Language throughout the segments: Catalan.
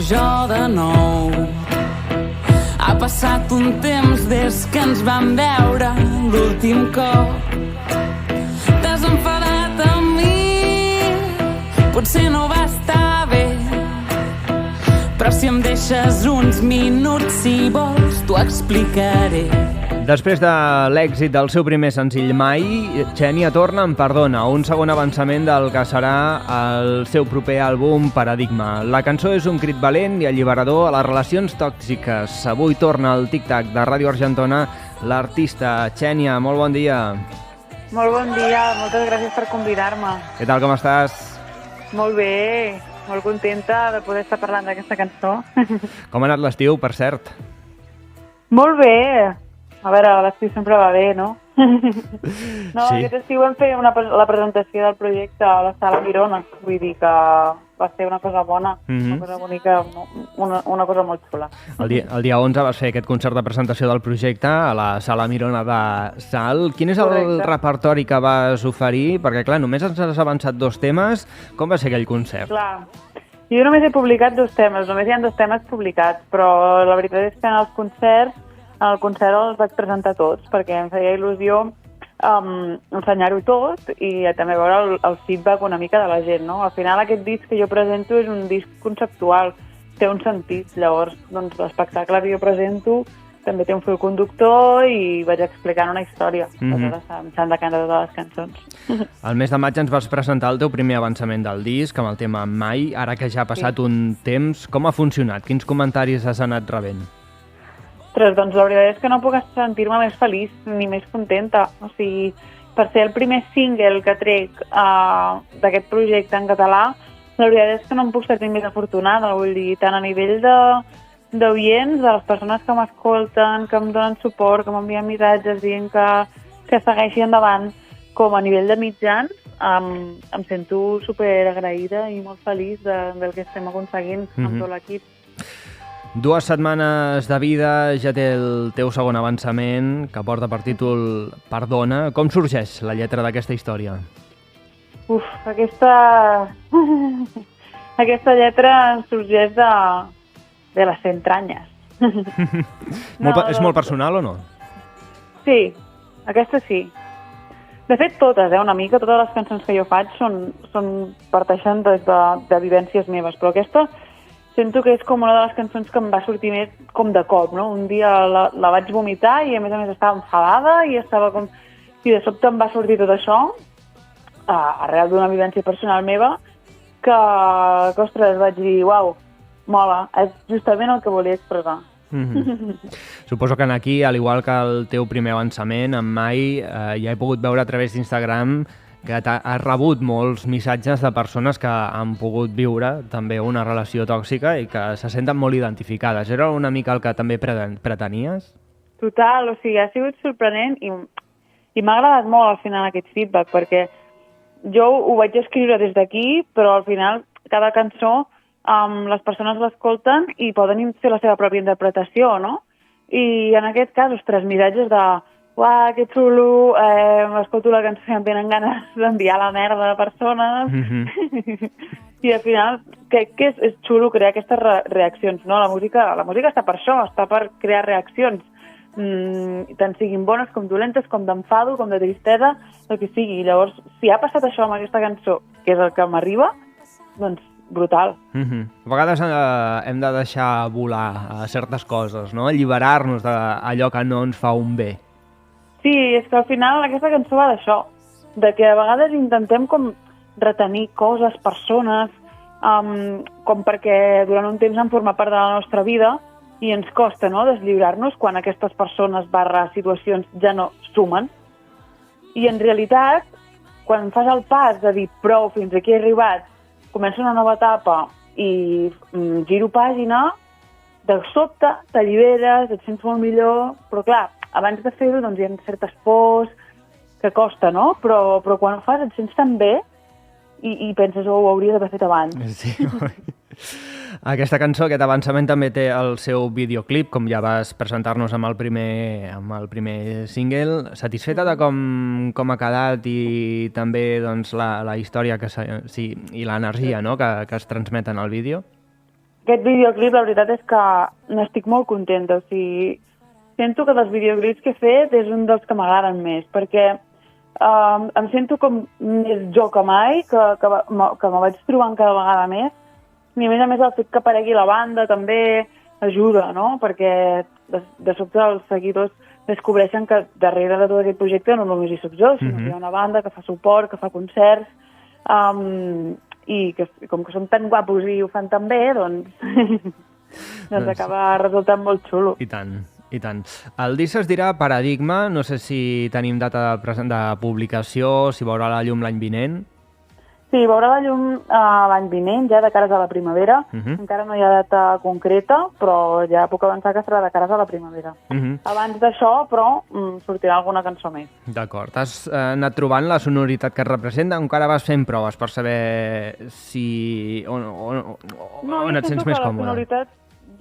jo de nou. Ha passat un temps des que ens vam veure l'últim cop. T'has enfadat amb mi, potser no va estar bé, però si em deixes uns minuts, si vols, t'ho explicaré. Després de l'èxit del seu primer senzill Mai, Xènia torna amb Perdona, un segon avançament del que serà el seu proper àlbum Paradigma. La cançó és un crit valent i alliberador a les relacions tòxiques. Avui torna al Tic-Tac de Ràdio Argentona l'artista Xènia. Molt bon dia. Molt bon dia, moltes gràcies per convidar-me. Què tal, com estàs? Molt bé, molt contenta de poder estar parlant d'aquesta cançó. Com ha anat l'estiu, per cert? Molt bé. A veure, l'estiu sempre va bé, no? No, Sí. Aquest estiu vam fer la presentació del projecte a la Sala Mirona. Vull dir que va ser una cosa bona, una cosa bonica, una cosa molt xula. El dia 11 vas fer aquest concert de presentació del projecte a la Sala Mirona de Salt. Quin és el repertori que vas oferir? Perquè, clar, només ens has avançat 2 temes. Com va ser aquell concert? Clar, jo només he publicat 2 temes, només hi ha 2 temes publicats, però la veritat és que en el concert els vaig presentar tots, perquè em feia il·lusió ensenyar-ho tot i també veure el feedback una mica de la gent, no? Al final aquest disc que jo presento és un disc conceptual, té un sentit, llavors doncs, l'espectacle que jo presento també té un fil conductor i vaig explicant una història. Aleshores s'han de cantar totes les cançons. El mes de maig ens vas presentar el teu primer avançament del disc amb el tema Mai. Ara que ja ha passat un temps, com ha funcionat? Quins comentaris has anat rebent? Ostres, doncs la veritat és que no puc sentir-me més feliç ni més contenta. O sigui, per ser el primer single que trec d'aquest projecte en català, la veritat és que no em puc sentir més afortunada. Vull dir, tant a nivell d'oients, de les persones que m'escolten, que em donen suport, que m'envien missatges dient que segueixi endavant, com a nivell de mitjans, em sento super agraïda i molt feliç del que estem aconseguint amb tot l'equip. 2 setmanes de vida, ja té el teu segon avançament, que porta per títol Perdona. Com sorgeix la lletra d'aquesta història? Aquesta lletra sorgeix de les entranyes. És molt personal o no? Sí, aquesta sí. De fet, totes, una mica, totes les cançons que jo faig parteixen de vivències meves, però aquesta sento que és com una de les cançons que em va sortir més com de cop, no? Un dia la vaig vomitar i a més estava enfadada i estava com... I de sobte em va sortir tot això, arrel d'una vivència personal meva, que ostres, vaig dir, uau, mola, és justament el que volia expressar. Suposo que aquí, al igual que el teu primer avançament, en Mai, ja he pogut veure a través d'Instagram que has rebut molts missatges de persones que han pogut viure també una relació tòxica i que se senten molt identificades. Era una mica el que també pretenies? Total, o sigui, ha sigut sorprenent i m'ha agradat molt al final aquest feedback, perquè jo ho vaig escriure des d'aquí, però al final cada cançó les persones l'escolten i poden fer la seva pròpia interpretació, no? I en aquest cas, ostres, missatges de uah, que xulo, escolto la cançó i em venen ganes d'enviar la merda de persones. I al final crec que és xulo crear aquestes reaccions, no? La música està per això, està per crear reaccions, tant siguin bones com dolentes, com d'enfado, com de tristesa, el que sigui. Llavors, si ha passat això amb aquesta cançó, que és el que m'arriba, doncs brutal. A vegades hem de deixar volar certes coses, no? Alliberar-nos d'allò que no ens fa un bé. Sí, és que al final aquesta cançó va d'això, de que a vegades intentem com retenir coses, persones, com perquè durant un temps han format part de la nostra vida i ens costa, no?, deslliurar-nos quan aquestes persones / situacions ja no sumen. I en realitat, quan fas el pas de dir prou, fins aquí he arribat, comença una nova etapa i giro pàgina, de sobte t'alliberes, et sents molt millor, però clar, abans de fer-ho doncs, hi ha certes pors que costa, no? Però quan ho fas et sents tan bé i penses, ho hauria d'haver fet abans. Sí. Aquesta cançó, aquest avançament, també té el seu videoclip, com ja vas presentar-nos amb el primer single. Satisfeta de com ha quedat i també doncs, la història i l'energia, no?, que es transmet en el vídeo? aquest videoclip, la veritat és que n'estic molt contenta. O sigui, sento que dels videoclips que he fet és un dels que m'agraden més, perquè em sento com més jo que mai, que me vaig trobant cada vegada més, i a més el fet que aparegui la banda també ajuda, no? Perquè de sobte els seguidors descobreixen que darrere de tot aquest projecte no només hi soc jo, sinó que hi ha una banda que fa suport, que fa concerts, i que com que són tan guapos i ho fan tan bé, doncs acaba resultant molt xulo. I tant, i tant. El disc es dirà Paradigma, no sé si tenim data de publicació, si veurà la llum l'any vinent. Sí, veurà la llum l'any vinent, ja de cares a la primavera. Encara no hi ha data concreta, però ja puc avançar que serà de cares a la primavera. Abans d'això, però, sortirà alguna cançó més. D'acord. Has anat trobant la sonoritat que et representa? Encara vas fent proves per saber si... on et sents més còmode?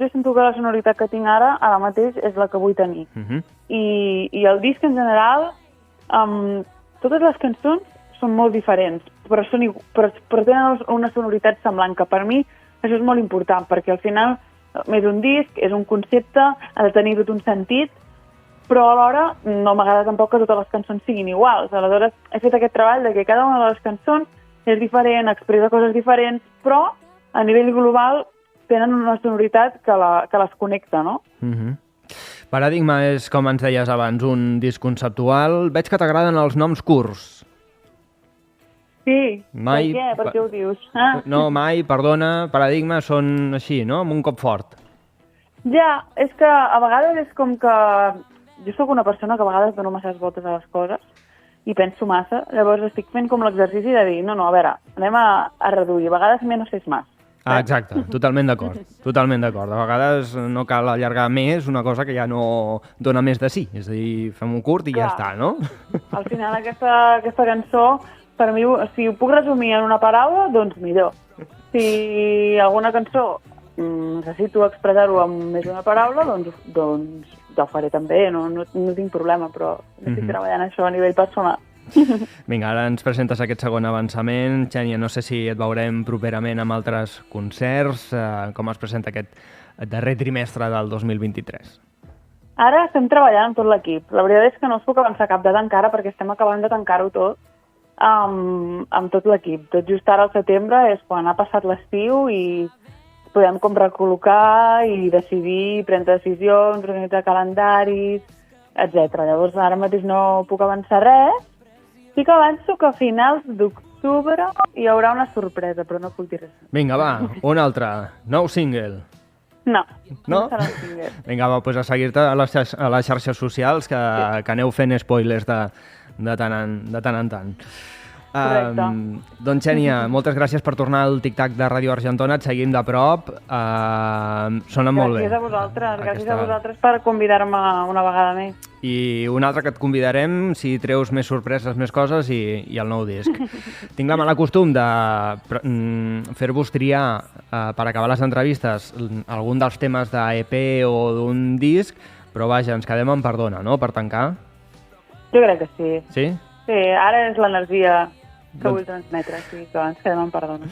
Jo sento que la sonoritat que tinc ara mateix, és la que vull tenir. I el disc en general, totes les cançons són molt diferents, però tenen una sonoritat semblant, que per mi això és molt important, perquè al final és un disc, és un concepte, ha de tenir tot un sentit, però alhora no m'agrada tampoc que totes les cançons siguin iguals. Aleshores he fet aquest treball de que cada una de les cançons és diferent, expressa coses diferents, però a nivell global tenen una sonoritat que les connecta, no? Paradigma és, com ens deies abans, un disc conceptual. Veig que t'agraden els noms curts. Sí, mai... per què? Per què ho dius? No, mai, perdona, Paradigma són així, no? Amb un cop fort. Ja, és que a vegades és com que... Jo sóc una persona que a vegades dono masses voltes a les coses i penso massa, llavors estic fent com l'exercici de dir, no, a veure, anem a reduir, a vegades menos és més. Exacte, totalment d'acord, totalment d'acord. A vegades no cal allargar més una cosa que ja no dona més de sí, és a dir, fem-ho curt i ja està, no? Al final aquesta cançó, per mi, si ho puc resumir en una paraula, doncs millor. Si alguna cançó necessito expressar-ho amb més d'una paraula, doncs ja ho faré també, no tinc problema, però estic treballant això a nivell personal. Vinga, ara ens presentes aquest segon avançament. Xènia, no sé si et veurem properament amb altres concerts. Com es presenta aquest darrer trimestre del 2023? Ara estem treballant amb tot l'equip. La veritat és que no us puc avançar cap data encara perquè estem acabant de tancar-ho tot amb tot l'equip. Tot just ara al setembre és quan ha passat l'estiu i podem com recol·locar i decidir, prendre decisions, organitzar calendaris, etc. Llavors ara mateix no puc avançar res. Sí que avanço que a finals d'octubre hi haurà una sorpresa, però no puc dir res. Vinga, va, un altre. Nou single. No serà un single. Vinga, va, doncs a seguir-te a les xarxes socials, que aneu fent spoilers de tant en tant. Correcte. Doncs, Xènia, moltes gràcies per tornar al Tic-Tac de Ràdio Argentona. Et seguim de prop. Sonen molt bé. Gràcies a vosaltres per convidar-me una vegada més. I un altre que et convidarem si treus més sorpreses, més coses i el nou disc. Tinc la mala costum de fer-vos triar per acabar les entrevistes algun dels temes d'EP o d'un disc, però vaja, ens quedem amb Perdona, no?, per tancar. Jo crec que sí. Sí? Sí, ara és l'energia que vull transmetre, sí, que ens quedem amb Perdona.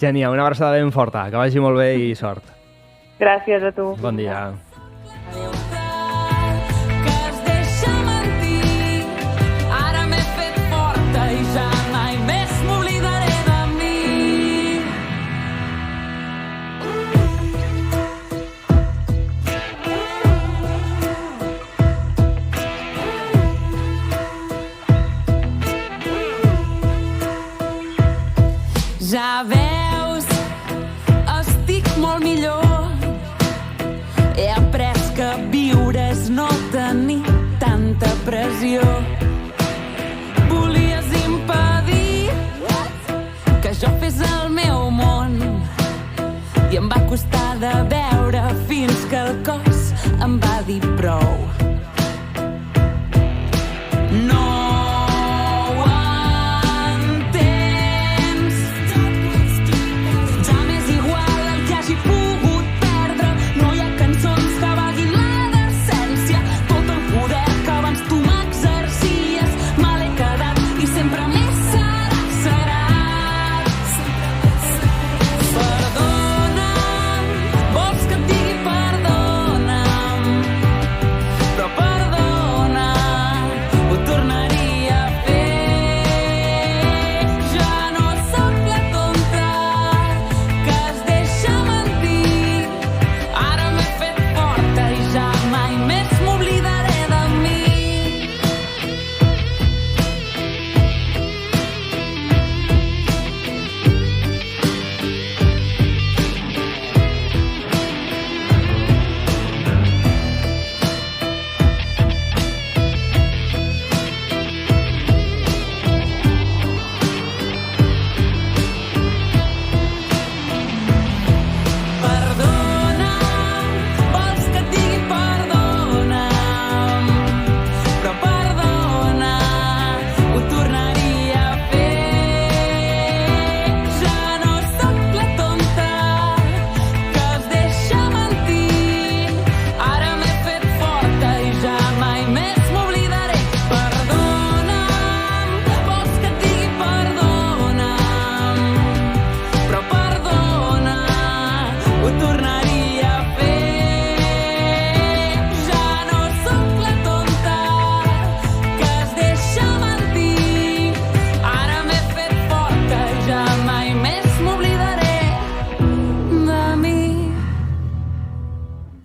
Xènia, una abraçada ben forta, que vagi molt bé i sort. Gràcies a tu. Bon dia. Ja veus, estic molt millor. He après que viure és no tenir tanta pressió. Volies impedir que jo fes el meu món i em va costar de veure fins que el cos em va dir prou.